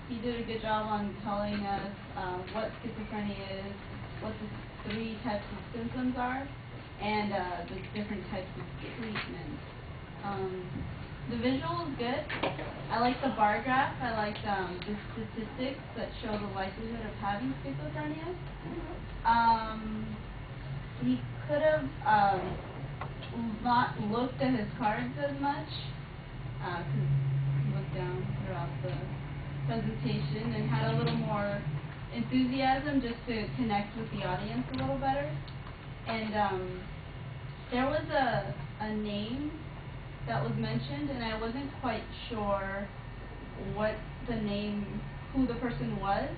he did a good job on telling us what schizophrenia is, what the 3 types of symptoms are, and the different types of treatment. The visual is good. I like the bar graph. I like the statistics that show the likelihood of having schizophrenia. He could have not looked at his cards as much, because he looked down throughout the presentation and had a little more enthusiasm just to connect with the audience a little better. And there was a name that was mentioned, and I wasn't quite sure what the name, who the person was.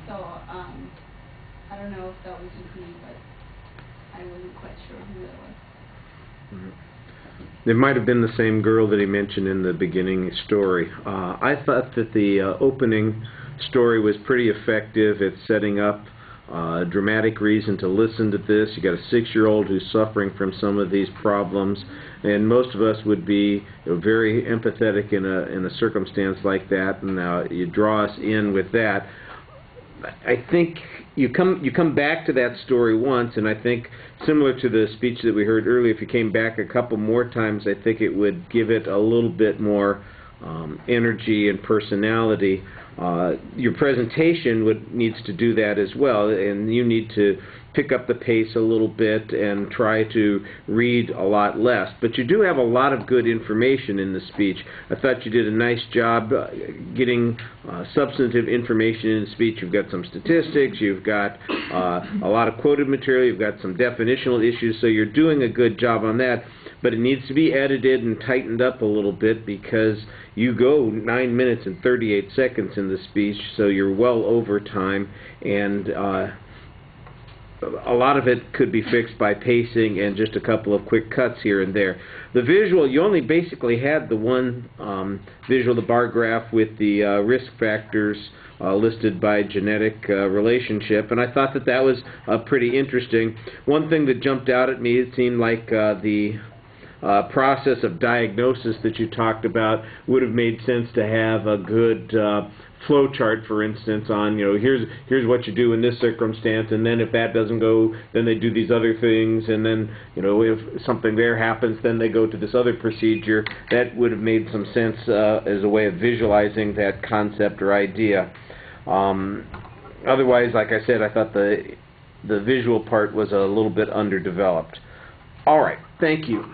So I don't know if that was his name, but I wasn't quite sure who that was. It might have been the same girl that he mentioned in the beginning story. I thought that the opening story was pretty effective at setting up a dramatic reason to listen to this. You got a 6-year-old who's suffering from some of these problems, and most of us would be very empathetic in a circumstance like that, and you draw us in with that. I think you come back to that story once, and I think similar to the speech that we heard earlier, if you came back a couple more times, I think it would give it a little bit more energy and personality. Your presentation needs to do that as well, and you need to pick up the pace a little bit and try to read a lot less. But you do have a lot of good information in the speech. I thought you did a nice job getting substantive information in the speech. You've got some statistics, you've got a lot of quoted material, you've got some definitional issues, so you're doing a good job on that. But it needs to be edited and tightened up a little bit, because you go 9 minutes and 38 seconds in the speech, so you're well over time, and a lot of it could be fixed by pacing and just a couple of quick cuts here and there. The visual, you only basically had the one visual, the bar graph with the risk factors listed by genetic relationship, and I thought that that was pretty interesting. One thing that jumped out at me, it seemed like the process of diagnosis that you talked about would have made sense to have a good flow chart, for instance, on, here's what you do in this circumstance, and then if that doesn't go, then they do these other things, and then, if something there happens, then they go to this other procedure. That would have made some sense as a way of visualizing that concept or idea. Otherwise, like I said, I thought the visual part was a little bit underdeveloped. All right, thank you.